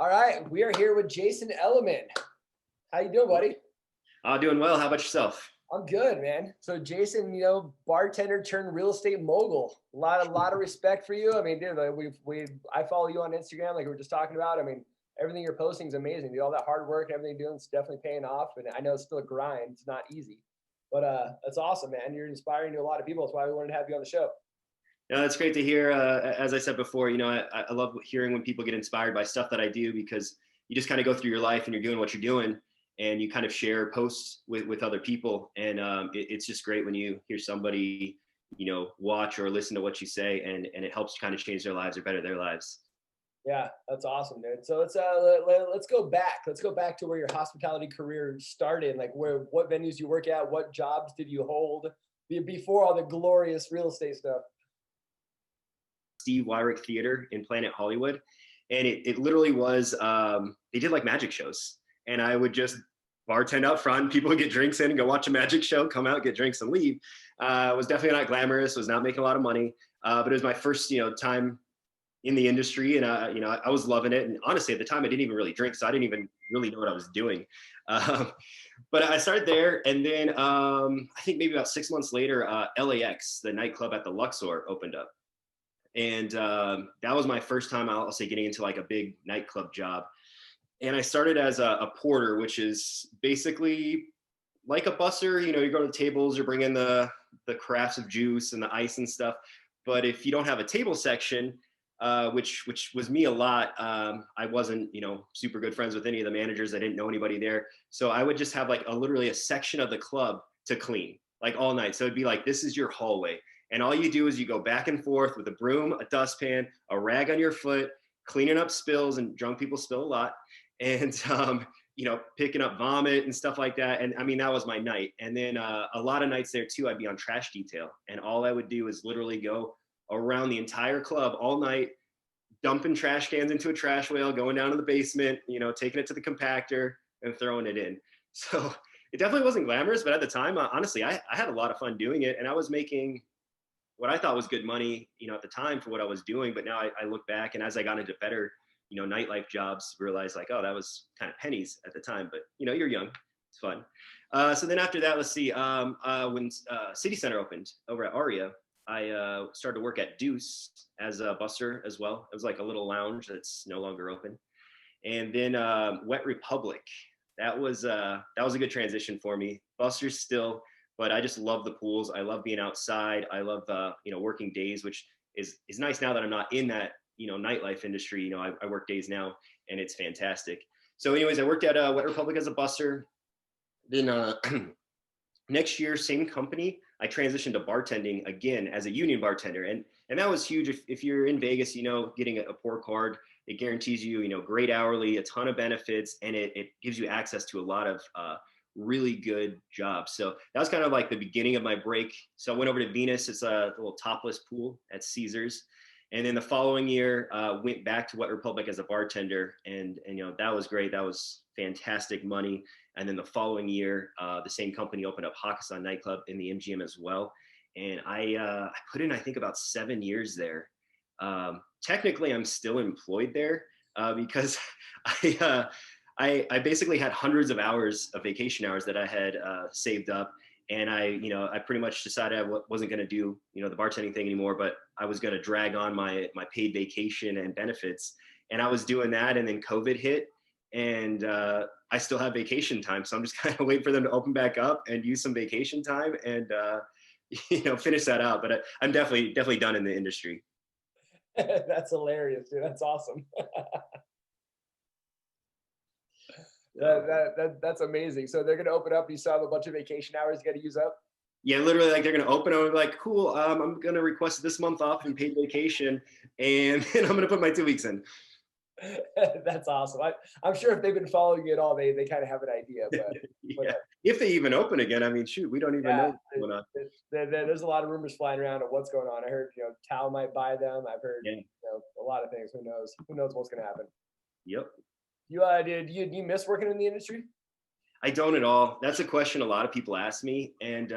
All right, we are here with Jason Elleman. How you doing, buddy? Doing well. How about yourself? I'm good, man. So Jason, bartender turned real estate mogul. A lot of respect for you. I mean, dude, like I follow you on Instagram, like we were just talking about. I mean, everything you're posting is amazing. Dude, all that hard work and everything you're doing is definitely paying off. And I know it's still a grind. It's not easy, but that's awesome, man. You're inspiring to a lot of people. That's why we wanted to have you on the show. No, it's great to hear. As I said before, I love hearing when people get inspired by stuff that I do because you just kind of go through your life and you're doing what you're doing and you kind of share posts with other people. And it's just great when you hear somebody, watch or listen to what you say and it helps kind of change their lives or better their lives. Yeah, that's awesome, dude. So let's go back. Let's go back to where your hospitality career started. Like what venues you work at, what jobs did you hold before all the glorious real estate stuff? Steve Wyrick Theater in Planet Hollywood. And it literally was, they did like magic shows. And I would just bartend out front. People would get drinks in and go watch a magic show, come out, get drinks and leave. It was definitely not glamorous, was not making a lot of money. But it was my first, time in the industry. And, I was loving it. And honestly, at the time, I didn't even really drink. So I didn't even really know what I was doing. But I started there. And then I think maybe about 6 months later, LAX, the nightclub at the Luxor, opened up. And that was my first time, I'll say, getting into like a big nightclub job. And I started as a porter, which is basically like a busser. You go to the tables, you're bringing the carafes of juice and the ice and stuff. But if you don't have a table section, which was me a lot, I wasn't, super good friends with any of the managers. I didn't know anybody there. So I would just have like literally a section of the club to clean, like all night. So it'd be like, this is your hallway. And all you do is you go back and forth with a broom, a dustpan, a rag on your foot, cleaning up spills, and drunk people spill a lot, and picking up vomit and stuff like that. And I mean, that was my night. And then a lot of nights there too, I'd be on trash detail, and all I would do is literally go around the entire club all night, dumping trash cans into a trash whale, going down to the basement, taking it to the compactor and throwing it in. So it definitely wasn't glamorous, but at the time, honestly, I had a lot of fun doing it, and I was making what I thought was good money, at the time for what I was doing. But now I look back, and as I got into better, nightlife jobs, realized like, oh, that was kind of pennies at the time, but you're young, it's fun. So then after that, let's see, when City Center opened over at Aria, I started to work at Deuce as a busser as well. It was like a little lounge that's no longer open. And then Wet Republic, that was a good transition for me. Bussers still, but I just love the pools. I love being outside. I love, working days, which is nice now that I'm not in that, nightlife industry. I work days now, and it's fantastic. So anyways, I worked at Wet Republic as a busser. Then next year, same company, I transitioned to bartending again as a union bartender. And that was huge. If you're in Vegas, getting a poor card, it guarees you, great hourly, a ton of benefits, and it gives you access to a lot of really good jobs. So that was kind of like the beginning of my break. So I went over to Venus. It's a little topless pool at Caesars. And then the following year, went back to Wet Republic as a bartender. And that was great. That was fantastic money. And then the following year, the same company opened up Hakkasan nightclub in the MGM as well. And I put in, I think, about 7 years there. Technically, I'm still employed there because I basically had hundreds of hours of vacation hours that I had saved up. And I pretty much decided I wasn't going to do, the bartending thing anymore, but I was going to drag on my paid vacation and benefits. And I was doing that. And then COVID hit, and I still have vacation time. So I'm just kind of waiting for them to open back up and use some vacation time and, finish that out. But I'm definitely done in the industry. That's hilarious, dude. That's awesome. That's amazing. So they're going to open up. You still have a bunch of vacation hours you got to use up. Yeah, literally, like they're going to open. I'm like, cool. I'm going to request this month off and paid vacation, and then I'm going to put my 2 weeks in. That's awesome. I'm sure if they've been following you at all, they kind of have an idea. But, yeah. If they even open again, I mean, shoot, we don't even know what's going on. There's a lot of rumors flying around of what's going on. I heard, Tao might buy them. I've heard, a lot of things. Who knows? Who knows what's going to happen? Yep. Do you miss working in the industry? I don't at all. That's a question a lot of people ask me, and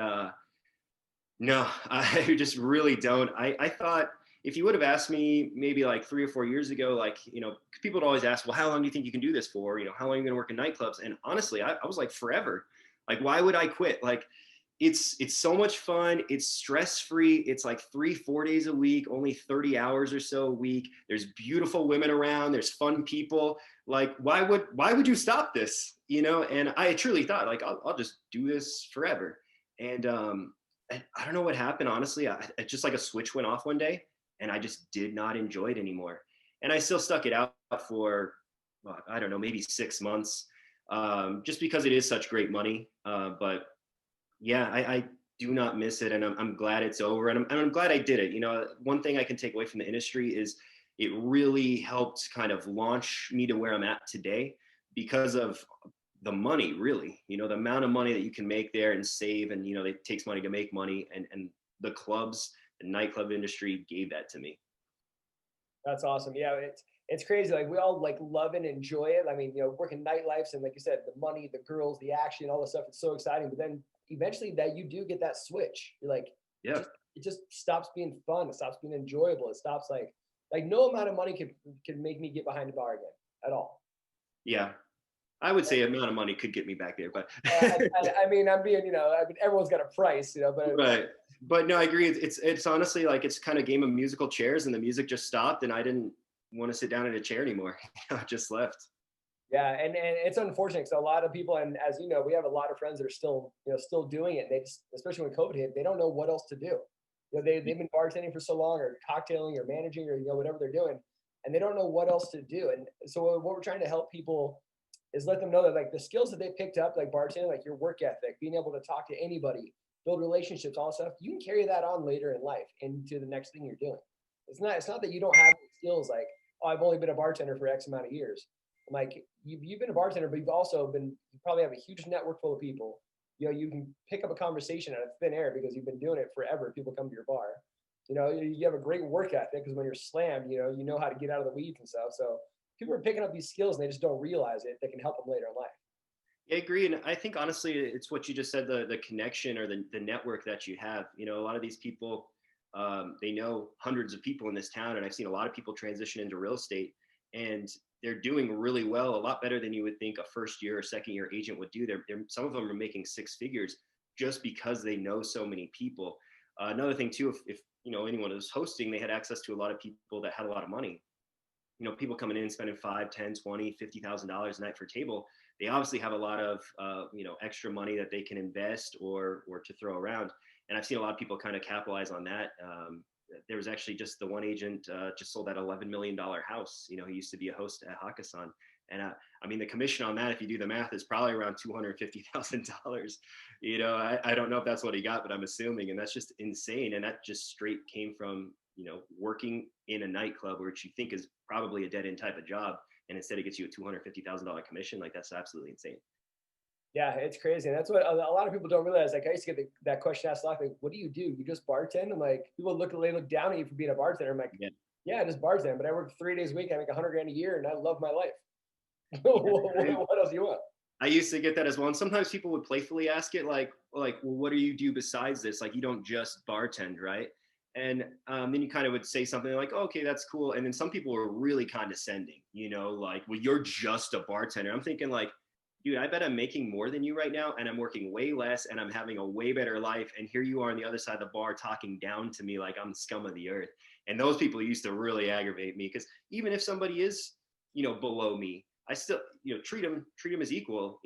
no, I just really don't. I thought, if you would have asked me maybe like 3 or 4 years ago, like, people would always ask, well, how long do you think you can do this for? How long are you going to work in nightclubs? And honestly, I was like, forever. Like, why would I quit? Like, it's so much fun. It's stress free. It's like 3 4 days a week, only 30 hours or so a week. There's beautiful women around. There's fun people. Like, why would you stop this? And I truly thought, like, I'll just do this forever. And I don't know what happened, honestly. It just like a switch went off one day, and I just did not enjoy it anymore. And I still stuck it out for, well, I don't know, maybe 6 months, just because it is such great money. But yeah, I do not miss it, and I'm glad it's over, and I'm glad I did it. One thing I can take away from the industry is it really helped kind of launch me to where I'm at today because of the money, really. The amount of money that you can make there and save, and it takes money to make money, and the clubs, the nightclub industry gave that to me. That's awesome. Yeah, it's crazy. Like we all like love and enjoy it. I mean, working nightlife and like you said, the money, the girls, the action, all the stuff. It's so exciting. But then eventually, that you do get that switch. You're like, Yeah, it just stops being fun. It stops being enjoyable. It stops like no amount of money can make me get behind the bar again at all. yeah. I would say amount of money could get me back there, but I mean, I'm being, everyone's got a price, but right. But no, I agree. It's honestly like it's kind of game of musical chairs, and the music just stopped, and I didn't want to sit down in a chair anymore. I just left. yeah, and it's unfortunate because a lot of people, and as you know, we have a lot of friends that are still doing it. They just, especially when COVID hit, they don't know what else to do. They've been bartending for so long, or cocktailing, or managing, or whatever they're doing, and they don't know what else to do. And so what we're trying to help people is let them know that like the skills that they picked up, like bartending, like your work ethic, being able to talk to anybody, build relationships, all that stuff, you can carry that on later in life into the next thing you're doing. It's not that you don't have skills like, oh, I've only been a bartender for X amount of years. I'm like, you've been a bartender, but you probably have a huge network full of people. You can pick up a conversation out of thin air because you've been doing it forever. People come to your bar. You have a great work ethic because when you're slammed, you know how to get out of the weeds and stuff. So people are picking up these skills and they just don't realize it. They can help them later in life. Yeah, I agree. And I think honestly, it's what you just said, the connection or the network that you have. A lot of these people, they know hundreds of people in this town. And I've seen a lot of people transition into real estate, and they're doing really well, a lot better than you would think a first year or second year agent would do. Some of them are making six figures just because they know so many people. Another thing too, if anyone was hosting, they had access to a lot of people that had a lot of money. People coming in spending 5, 10, 20, $50,000 a night for a table. They obviously have a lot of extra money that they can invest or to throw around. And I've seen a lot of people kind of capitalize on that. There was actually just the one agent just sold that $11 million house. He used to be a host at Hakkasan. And I mean, the commission on that, if you do the math, is probably around $250,000. I don't know if that's what he got, but I'm assuming. And that's just insane. And that just straight came from working in a nightclub, which you think is probably a dead end type of job, and instead it gets you a $250,000 commission. Like, that's absolutely insane. Yeah, it's crazy. And that's what a lot of people don't realize. Like I used to get that question asked a lot, like, what do? You just bartend? And like people they look down at you for being a bartender. I'm like, yeah, I just bartend, but I work 3 days a week. I make $100,000 a year and I love my life. What else do you want? I used to get that as well. And sometimes people would playfully ask it like, well, what do you do besides this? Like, you don't just bartend, right? And then you kind of would say something like, oh, okay, that's cool. And then some people were really condescending, like, well, you're just a bartender. I'm thinking like, dude, I bet I'm making more than you right now, and I'm working way less, and I'm having a way better life. And here you are on the other side of the bar talking down to me like I'm the scum of the earth. And those people used to really aggravate me, because even if somebody is, below me, I still, treat them as equal,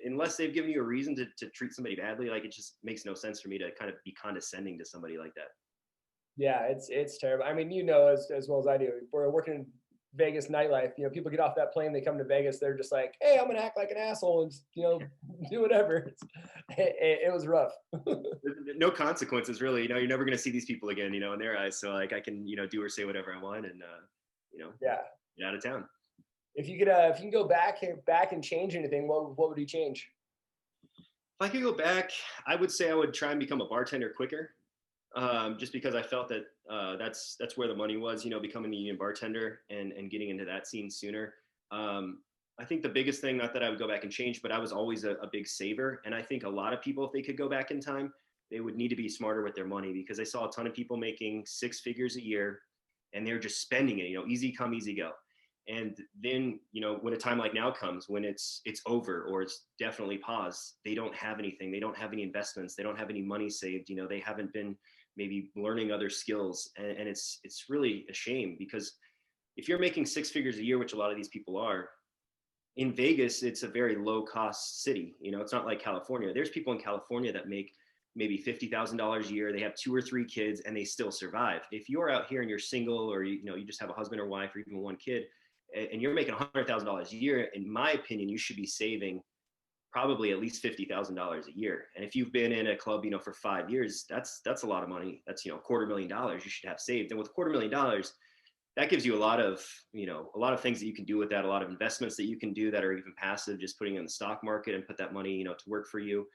unless they've given you a reason to treat somebody badly. Like, it just makes no sense for me to kind of be condescending to somebody like that. Yeah, it's terrible. I mean, as well as I do, we're working in Vegas nightlife. People get off that plane, they come to Vegas, they're just like, hey, I'm gonna act like an asshole and just, do whatever. It was rough. No consequences, really. You're never gonna see these people again, in their eyes. So like, I can, do or say whatever I want, and yeah, get out of town. If you can go back and change anything, what would you change? If I could go back, I would say I would try and become a bartender quicker. Just because I felt that that's where the money was, becoming a union bartender and getting into that scene sooner. I think the biggest thing, not that I would go back and change, but I was always a big saver. And I think a lot of people, if they could go back in time, they would need to be smarter with their money, because I saw a ton of people making six figures a year, and they're just spending it, easy come, easy go. And then, when a time like now comes, when it's over or it's definitely paused, they don't have anything. They don't have any investments. They don't have any money saved. They haven't been maybe learning other skills. And it's really a shame, because if you're making 6 figures a year, which a lot of these people are, in Vegas, it's a very low cost city. It's not like California. There's people in California that make maybe $50,000 a year. They have 2 or 3 kids and they still survive. If you're out here and you're single, or you just have a husband or wife or even 1 kid, and you're making $100,000 a year, in my opinion, you should be saving probably at least $50,000 a year. And if you've been in a club, for 5 years, that's a lot of money. That's, $250,000 you should have saved. And with $250,000, that gives you a lot of things that you can do with that, a lot of investments that you can do that are even passive, just putting in the stock market and put that money, to work for you.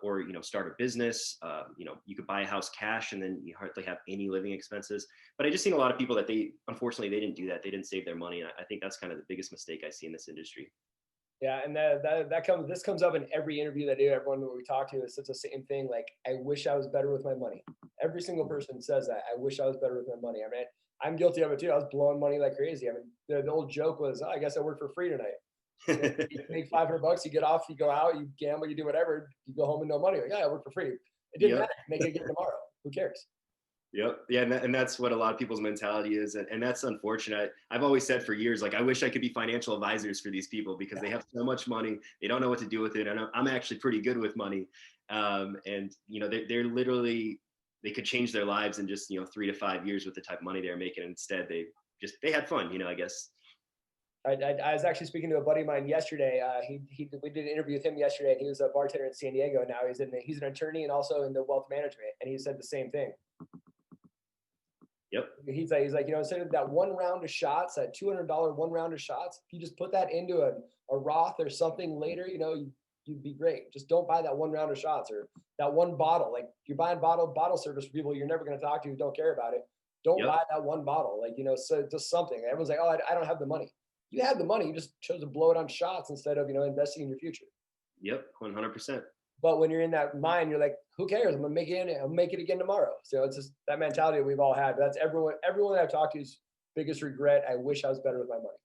Or start a business. You could buy a house cash, and then you hardly have any living expenses. But I just seen a lot of people that unfortunately they didn't do that. They didn't save their money, and I think that's kind of the biggest mistake I see in this industry. Yeah, and this comes up in every interview that I do. Everyone that we talk to says the same thing. Like, I wish I was better with my money. Every single person says that. I wish I was better with my money. I mean, I'm guilty of it too. I was blowing money like crazy. I mean, the old joke was, I guess I work for free tonight. You make $500, you get off, you go out, you gamble, you do whatever, you go home with no money. Like, yeah, I work for free. It didn't matter. Make it again tomorrow. Who cares? Yep. Yeah. And that's what a lot of people's mentality is. And that's unfortunate. I've always said for years, like, I wish I could be financial advisors for these people, because they have so much money. They don't know what to do with it. And I'm actually pretty good with money. And they're literally, they could change their lives in just, 3 to 5 years with the type of money they're making. Instead, they had fun, I guess. I was actually speaking to a buddy of mine yesterday. We did an interview with him yesterday, and he was a bartender in San Diego. Now he's an attorney and also in the wealth management. And he said the same thing. Yep. He's like, instead of that 1 round of shots, that $200 1 round of shots, if you just put that into a Roth or something later, you'd be great. Just don't buy that 1 round of shots or that 1 bottle. Like, you're buying bottle service for people you're never going to talk to who don't care about it. Don't buy that 1 bottle. Like, so just something. Everyone's like, oh, I don't have the money. You had the money, you just chose to blow it on shots instead of, investing in your future. Yep, 100%. But when you're in that mind, you're like, who cares? I'm gonna make it again tomorrow. So it's just that mentality that we've all had. That's everyone that I've talked to's biggest regret. I wish I was better with my money.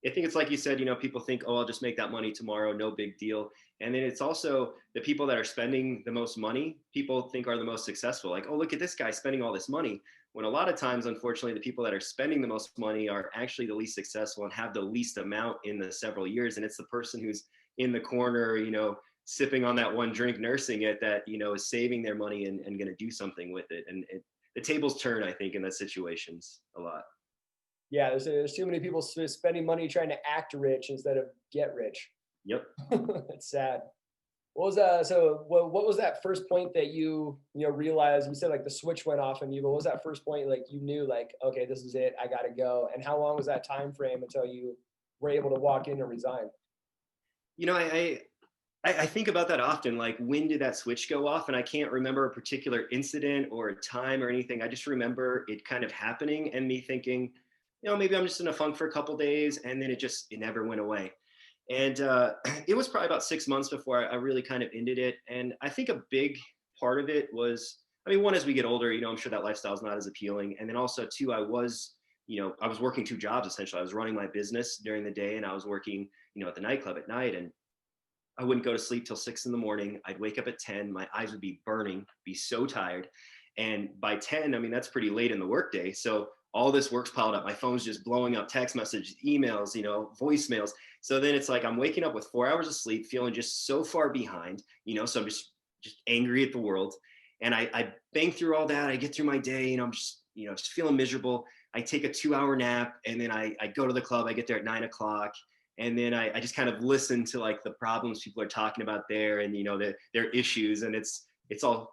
I think it's like you said, people think, oh, I'll just make that money tomorrow, no big deal. And then it's also the people that are spending the most money, people think are the most successful. Like, oh, look at this guy spending all this money. When a lot of times, unfortunately, the people that are spending the most money are actually the least successful and have the least amount in the several years. And it's the person who's in the corner, sipping on that 1 drink, nursing it, that, is saving their money and going to do something with it. And the tables turn, I think, in those situations a lot. Yeah, there's too many people spending money trying to act rich instead of get rich. Yep. It's sad. What was that first point that you realized? You said like the switch went off in you, but what was that first point like you knew like, okay, this is it, I gotta go? And how long was that time frame until you were able to walk in and resign? I think about that often, like, when did that switch go off? And I can't remember a particular incident or a time or anything. I just remember it kind of happening and me thinking, maybe I'm just in a funk for a couple days, and then it never went away. And it was probably about 6 months before I really kind of ended it. And I think a big part of it was, one, as we get older, I'm sure that lifestyle is not as appealing. And then also 2, I was working 2 jobs, essentially. I was running my business during the day, and I was working, at the nightclub at night. And I wouldn't go to sleep till 6 a.m. I'd wake up at 10. My eyes would be burning, be so tired. And by 10, that's pretty late in the workday. So all this work's piled up. My phone's just blowing up, text messages, emails, voicemails. So then it's like I'm waking up with 4 hours of sleep, feeling just so far behind, so I'm just angry at the world. And I bang through all that. I get through my day, I'm just feeling miserable. I take a 2-hour nap, and then I go to the club. I get there at 9 o'clock. And then I just kind of listen to like the problems people are talking about there, and, their issues. And it's all,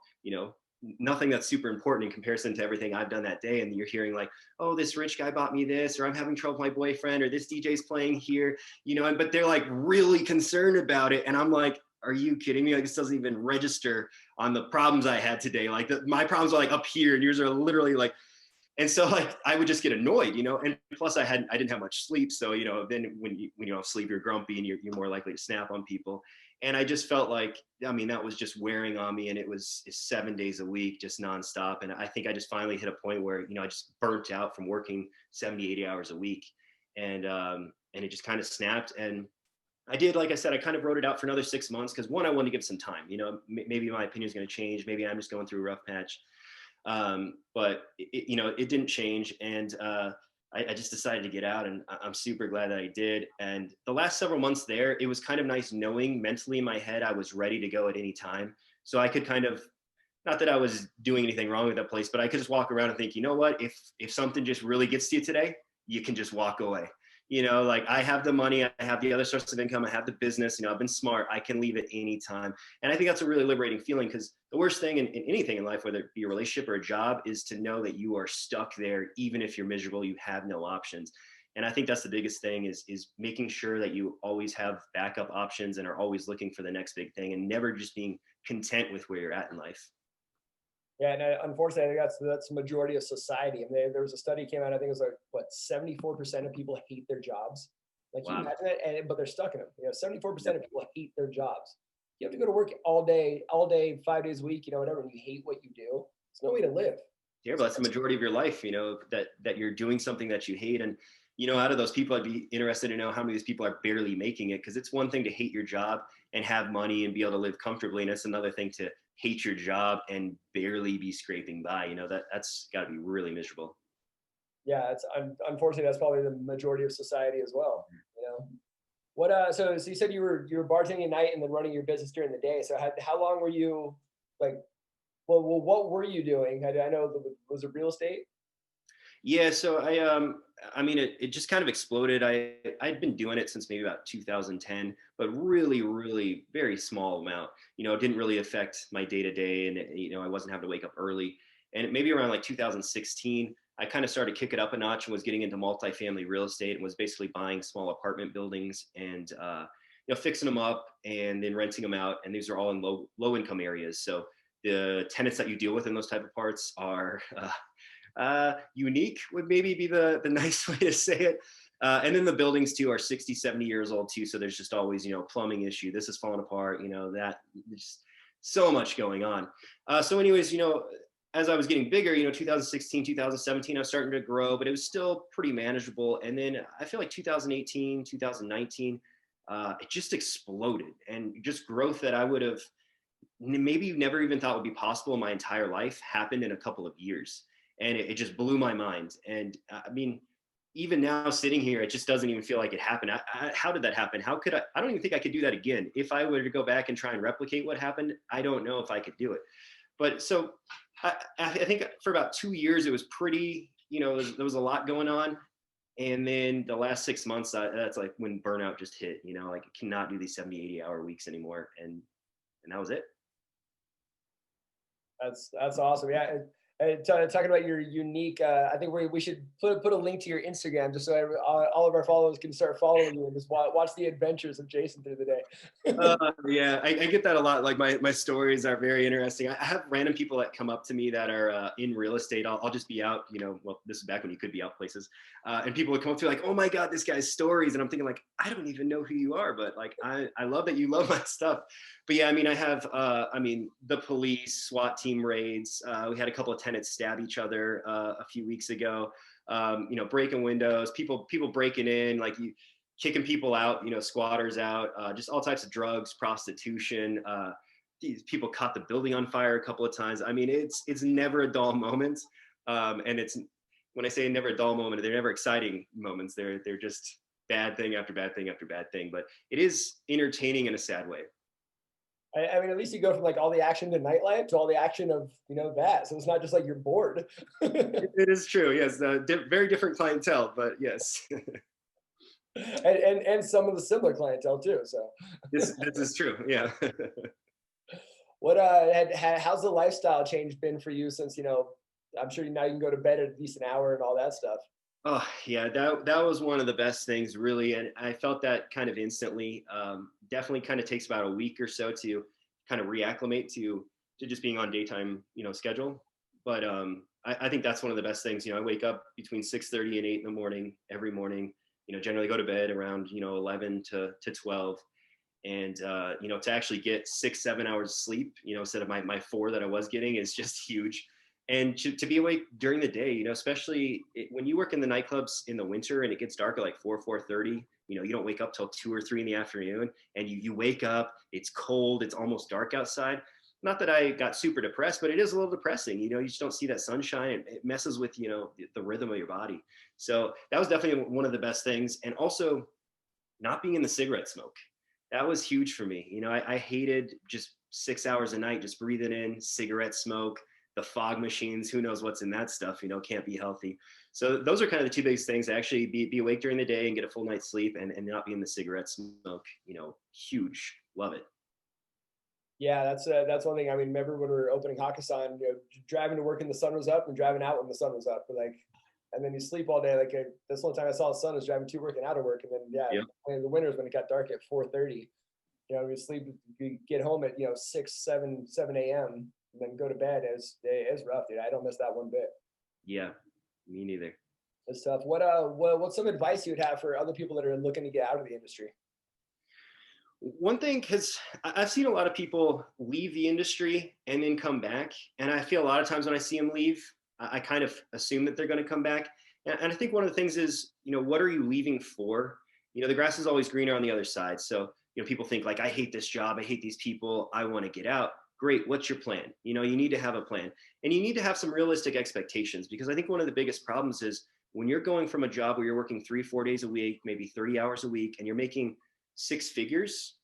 nothing that's super important in comparison to everything I've done that day. And you're hearing like, oh, this rich guy bought me this, or I'm having trouble with my boyfriend, or this DJ's playing here, but they're like really concerned about it. And I'm like, are you kidding me? Like, this doesn't even register on the problems I had today. Like my problems are like up here, and yours are literally like, And so like I would just get annoyed, and plus I didn't have much sleep. So, then when you don't sleep, you're grumpy and you're more likely to snap on people. And I just felt like, I mean, that was just wearing on me, and it was 7 days a week, just nonstop. And I think I just finally hit a point where, I just burnt out from working 70, 80 hours a week. And it just kind of snapped. And I did, like I said, I kind of wrote it out for another 6 months because one, I wanted to give some time. Maybe my opinion is going to change. Maybe I'm just going through a rough patch. But it didn't change, and I just decided to get out, and I'm super glad that I did. And the last several months there, it was kind of nice knowing mentally in my head I was ready to go at any time, so I could kind of, not that I was doing anything wrong with that place, but I could just walk around and think, you know what, if something just really gets to you today, you can just walk away. Like I have the money, I have the other source of income, I have the business, I've been smart, I can leave at any time. And I think that's a really liberating feeling, because the worst thing in anything in life, whether it be a relationship or a job, is to know that you are stuck there. Even if you're miserable, you have no options. And I think that's the biggest thing, is making sure that you always have backup options and are always looking for the next big thing, and never just being content with where you're at in life. Yeah, and unfortunately, I think that's the majority of society. And there was a study came out. I think it was like what 74% of people hate their jobs. Like, can you Wow. imagine that? But they're stuck in them. 74% of people hate their jobs. You have to go to work all day, 5 days a week. Whatever. And you hate what you do. There's no way to live. Yeah, but So that's the majority of your life, that you're doing something that you hate. And, out of those people, I'd be interested to know how many of these people are barely making it. Because it's one thing to hate your job and have money and be able to live comfortably. And it's another thing to hate your job and barely be scraping by. That's got to be really miserable. yeah, it's unfortunately that's probably the majority of society as well. What so you said you were bartending at night and then running your business during the day. So how long were you like? Well, what were you doing? I know was it real estate? Yeah, so I mean, it just kind of exploded. I'd been doing it since maybe about 2010, but really, really very small amount. It didn't really affect my day to day, and I wasn't having to wake up early. And maybe around like 2016, I kind of started kicking up a notch and was getting into multifamily real estate, and was basically buying small apartment buildings and fixing them up and then renting them out. And these are all in low income areas. So the tenants that you deal with in those type of parts are unique, would maybe be the nice way to say it. And then the buildings too are 60, 70 years old too. So there's just always, plumbing issue. This is falling apart, that there's so much going on. So anyways, as I was getting bigger, 2016, 2017, I was starting to grow, but it was still pretty manageable. And then I feel like 2018, 2019, it just exploded, and just growth that I would have maybe never even thought would be possible in my entire life happened in a couple of years. And it just blew my mind. And I mean, even now sitting here, it just doesn't even feel like it happened. How did that happen? How could I don't even think I could do that again. If I were to go back and try and replicate what happened, I don't know if I could do it. But so I think for about 2 years, it was pretty, there was a lot going on. And then the last 6 months, that's like when burnout just hit, like I cannot do these 70, 80-hour weeks anymore. And that was it. That's awesome. Yeah. And talking about your unique, I think we should put a link to your Instagram just so all of our followers can start following you and just watch the adventures of Jason through the day. Yeah, I get that a lot. Like my stories are very interesting. I have random people that come up to me that are in real estate. I'll just be out, well, this is back when you could be out places. And people would come up to me like, oh my God, this guy's stories. And I'm thinking like, I don't even know who you are, but like, I love that you love my stuff. But yeah, I mean, I have, the police, SWAT team raids. We had a couple of tenants stab each other a few weeks ago. Breaking windows, people breaking in, like you kicking people out, squatters out, just all types of drugs, prostitution. These people caught the building on fire a couple of times. I mean, it's never a dull moment. And it's, when I say never a dull moment, they're never exciting moments. They're just bad thing after bad thing after bad thing. But it is entertaining in a sad way. I mean, at least you go from like all the action to nightlife to all the action of that. So it's not just like you're bored. It is true. Yes, very different clientele, but yes. and some of the similar clientele too. So This is true. Yeah. what how's the lifestyle change been for you since I'm sure now you can go to bed at a decent hour and all that stuff. Oh yeah, that was one of the best things, really, and I felt that kind of instantly. Definitely, kind of takes about a week or so to kind of reacclimate to just being on daytime, schedule. But I think that's one of the best things. I wake up between 6:30 and 8 in the morning every morning. Generally go to bed around 11 to 12, and to actually get 6-7 hours of sleep, instead of my 4 that I was getting, is just huge. And to be awake during the day, especially when you work in the nightclubs in the winter and it gets dark at like 4:30. You don't wake up till 2 or 3 in the afternoon, and you wake up, it's cold, it's almost dark outside. Not that I got super depressed, but it is a little depressing. You just don't see that sunshine. It messes with, the rhythm of your body. So that was definitely one of the best things. And also not being in the cigarette smoke. That was huge for me. I hated just 6 hours a night, just breathing in cigarette smoke, the fog machines, who knows what's in that stuff, can't be healthy. So those are kind of the two biggest things: to actually be awake during the day and get a full night's sleep, and not be in the cigarette smoke. Huge. Love it. Yeah, that's one thing. I mean, remember when we were opening Hakkasan, driving to work and the sun was up, and driving out when the sun was up. But like, and then you sleep all day. Like this one time I saw the sun was driving to work and out of work, and then Yep. in the winters when it got dark at 4:30, we sleep, we get home at 6, 7 a.m. and then go to bed. It's rough, dude. I don't miss that one bit. Yeah, me neither. It's tough. What's some advice you would have for other people that are looking to get out of the industry? One thing, because I've seen a lot of people leave the industry and then come back. And I feel a lot of times when I see them leave, I kind of assume that they're going to come back. And I think one of the things is, what are you leaving for? The grass is always greener on the other side. So, people think like, I hate this job, I hate these people, I want to get out. Great. What's your plan? You need to have a plan, and you need to have some realistic expectations, because I think one of the biggest problems is when you're going from a job where you're working 3-4 days a week, maybe 30 hours a week, and you're making 6 figures.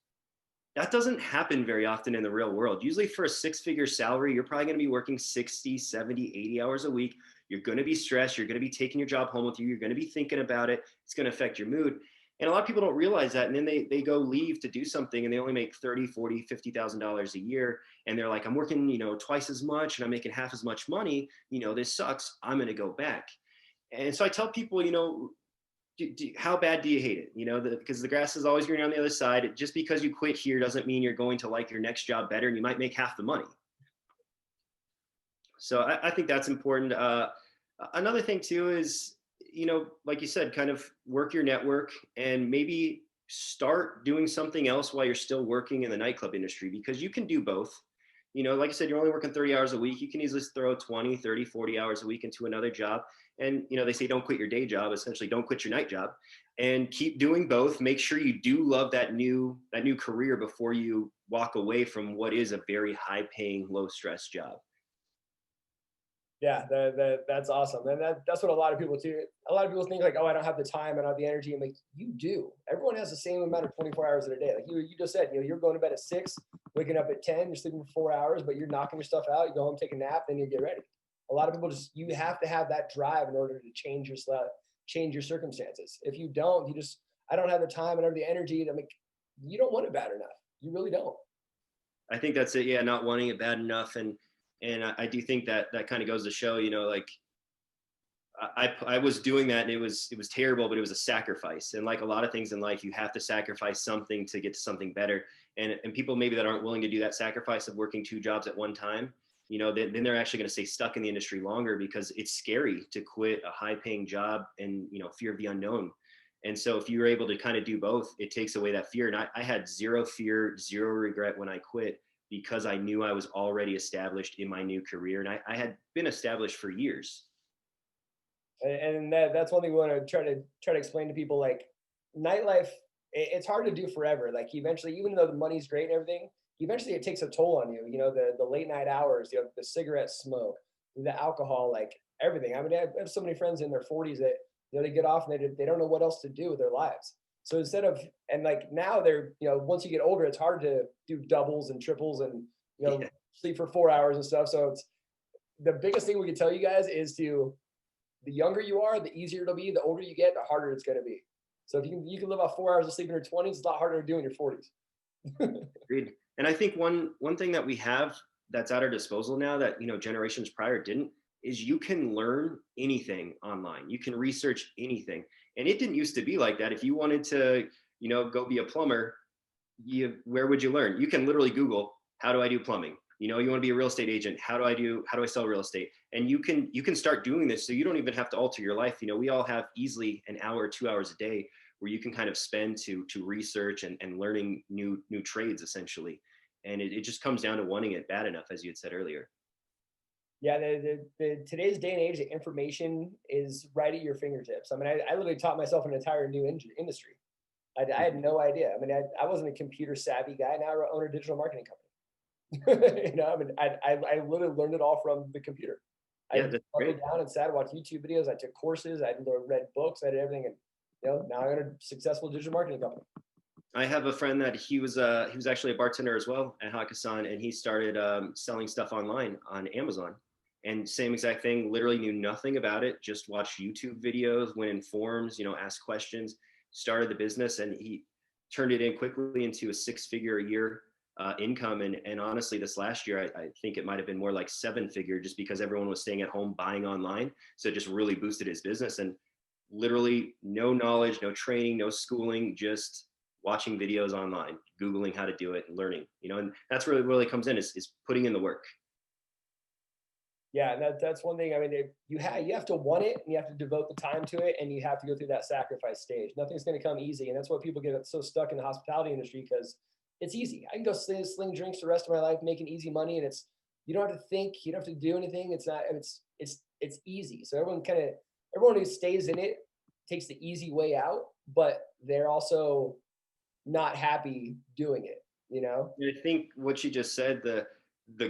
That doesn't happen very often in the real world. Usually for a 6-figure salary, you're probably going to be working 60, 70, 80 hours a week. You're going to be stressed. You're going to be taking your job home with you. You're going to be thinking about it. It's going to affect your mood. And a lot of people don't realize that. And then they go leave to do something, and they only make $30, $40, $50,000 a year. And they're like, I'm working, twice as much, and I'm making half as much money. This sucks. I'm going to go back. And so I tell people, how bad do you hate it? Because the grass is always greener on the other side. Just because you quit here doesn't mean you're going to like your next job better, and you might make half the money. So I think that's important. Another thing too is, like you said, kind of work your network, and maybe start doing something else while you're still working in the nightclub industry, because you can do both. Like I said, you're only working 30 hours a week. You can easily throw 20, 30, 40 hours a week into another job. And, they say don't quit your day job, essentially don't quit your night job, and keep doing both. Make sure you do love that new career before you walk away from what is a very high paying, low stress job. Yeah, that's awesome. And that's what a lot of people do. A lot of people think like, oh, I don't have the time, I don't have the energy. I'm like, you do. Everyone has the same amount of 24 hours in a day. Like you just said, you're going to bed at 6, waking up at 10, you're sleeping for 4 hours, but you're knocking your stuff out. You go home, take a nap, then you get ready. A lot of people you have to have that drive in order to change your circumstances. If you don't, I don't have the time and I have the energy. I'm like, you don't want it bad enough. You really don't. I think that's it. Yeah. Not wanting it bad enough. And I do think that kind of goes to show, like I was doing that, and it was terrible, but it was a sacrifice. And like a lot of things in life, you have to sacrifice something to get to something better. And people maybe that aren't willing to do that sacrifice of working 2 jobs at one time, then they're actually going to stay stuck in the industry longer, because it's scary to quit a high paying job and, fear of the unknown. And so if you're able to kind of do both, it takes away that fear. And I had zero fear, zero regret when I quit, because I knew I was already established in my new career, and I had been established for years. And that's one thing we want to try to explain to people. Like nightlife, it's hard to do forever. Like eventually, even though the money's great and everything, eventually it takes a toll on you. The late night hours, the cigarette smoke, the alcohol, like everything. I mean, I have so many friends in their 40s that they get off and they don't know what else to do with their lives. So instead of, and like now they're, once you get older, it's hard to do doubles and triples and, sleep for 4 hours and stuff. So it's the biggest thing we can tell you guys is the younger you are, the easier it'll be. The older you get, the harder it's going to be. So if you can live off 4 hours of sleep in your 20s, it's a lot harder to do in your 40s. Agreed. And I think one thing that we have that's at our disposal now that, generations prior didn't, is you can learn anything online. You can research anything. And it didn't used to be like that. If you wanted to, go be a plumber, where would you learn? You can literally Google, how do I do plumbing? You know, you want to be a real estate agent. How do I sell real estate? And you can start doing this so you don't even have to alter your life. You know, we all have easily an hour, 2 hours a day where you can kind of spend to research and learning new trades essentially. And it just comes down to wanting it bad enough, as you had said earlier. Yeah, the today's day and age, the information is right at your fingertips. I mean, I literally taught myself an entire new industry. I had no idea. I mean, I wasn't a computer savvy guy. Now I own a digital marketing company. You know, I mean, I literally learned it all from the computer. I Yeah, that's buckled great. down and sat and watched YouTube videos. I took courses. I read books. I did everything, and you know, now I own a successful digital marketing company. I have a friend that he was actually a bartender as well at Hakkasan, and he started selling stuff online on Amazon. And same exact thing, literally knew nothing about it, just watched YouTube videos, went in forums, you know, asked questions, started the business, and he turned it in quickly into a 6-figure a year income. And honestly, this last year, I think it might have been more like 7-figure, just because everyone was staying at home buying online. So it just really boosted his business. And literally no knowledge, no training, no schooling, just watching videos online, Googling how to do it and learning, you know, and that's where it really comes in is putting in the work. Yeah, and that's one thing. I mean, you have to want it, and you have to devote the time to it, and you have to go through that sacrifice stage. Nothing's going to come easy, and that's why people get so stuck in the hospitality industry, because it's easy. I can go sling drinks the rest of my life, making easy money, and it's you don't have to think, you don't have to do anything. It's not, and it's easy. So everyone who stays in it takes the easy way out, but they're also not happy doing it. You know? I think what you just said, the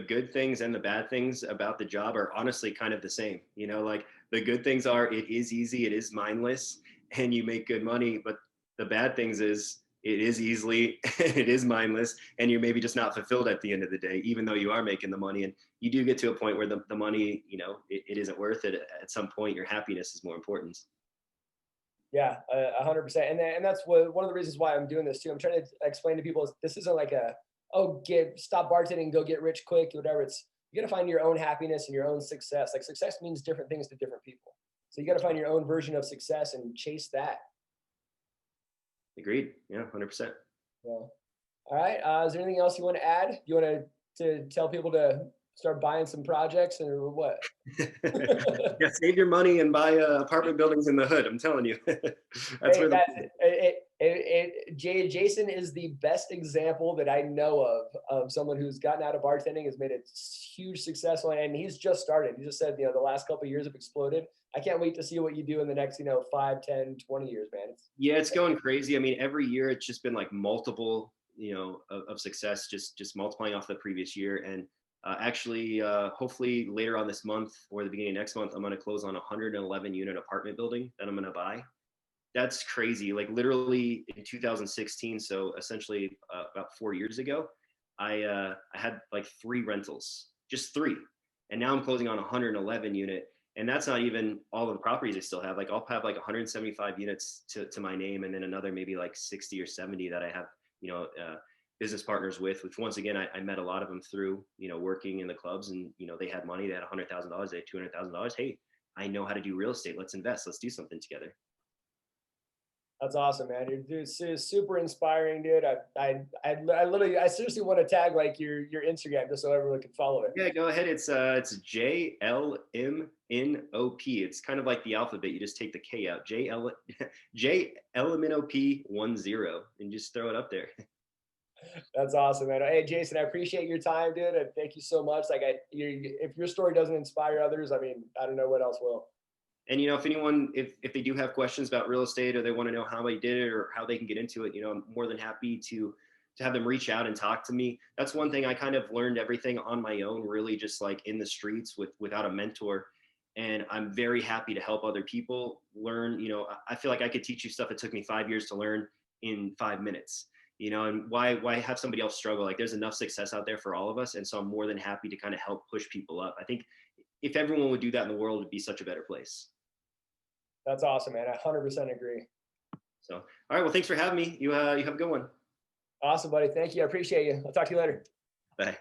good things and the bad things about the job are honestly kind of the same. You know, like the good things are it is easy, it is mindless, and you make good money. But the bad things is it is easily, it is mindless, and you're maybe just not fulfilled at the end of the day, even though you are making the money. And you do get to a point where the money, you know, it isn't worth it. At some point, your happiness is more important. Yeah, 100%. And that's one of the reasons why I'm doing this too. I'm trying to explain to people this isn't like stop bartending and go get rich quick, whatever. It's you got to find your own happiness and your own success. Like success means different things to different people. So you got to find your own version of success and chase that. Agreed. Yeah, 100%. So, all right. Is there anything else you want to add? You want to tell people to start buying some projects or what? Yeah, save your money and buy apartment buildings in the hood. I'm telling you, that's Hey, where the Jason is the best example that I know of someone who's gotten out of bartending, has made a huge success, and he's just started. He just said, you know, the last couple of years have exploded. I can't wait to see what you do in the next, 5, 10, 20 years, man. yeah, it's going crazy. I mean, every year it's just been like multiple, you know, of success, just multiplying off the previous year. And actually, hopefully later on this month or the beginning of next month, I'm going to close on a 111 unit apartment building that I'm going to buy. That's crazy. Like literally in 2016, so essentially about 4 years ago, I had like 3 rentals, just 3, and now I'm closing on a 111 unit, and that's not even all of the properties I still have. Like I'll have like 175 units to my name, and then another maybe like 60 or 70 that I have, you know, business partners with. Which once again, I met a lot of them through, you know, working in the clubs, and you know they had money, they had $100,000, they had $200,000. Hey, I know how to do real estate. Let's invest. Let's do something together. That's awesome, man. It's super inspiring, dude. I literally, I seriously want to tag like your Instagram just so everyone can follow it. Yeah, go ahead. It's JLMNOP. It's kind of like the alphabet. You just take the K out. JLMNOP 10 and just throw it up there. That's awesome, man. Hey, Jason, I appreciate your time, dude, and thank you so much. Like, if your story doesn't inspire others, I mean, I don't know what else will. And you know, if anyone, if they do have questions about real estate or they want to know how they did it or how they can get into it, you know, I'm more than happy to have them reach out and talk to me. That's one thing I kind of learned everything on my own, really just like in the streets without a mentor. And I'm very happy to help other people learn. You know, I feel like I could teach you stuff that took me 5 years to learn in 5 minutes. You know, and why have somebody else struggle? Like there's enough success out there for all of us. And so I'm more than happy to kind of help push people up. I think if everyone would do that in the world, it'd be such a better place. That's awesome, man. I 100% agree. So, all right. Well, thanks for having me. You have a good one. Awesome, buddy. Thank you. I appreciate you. I'll talk to you later. Bye.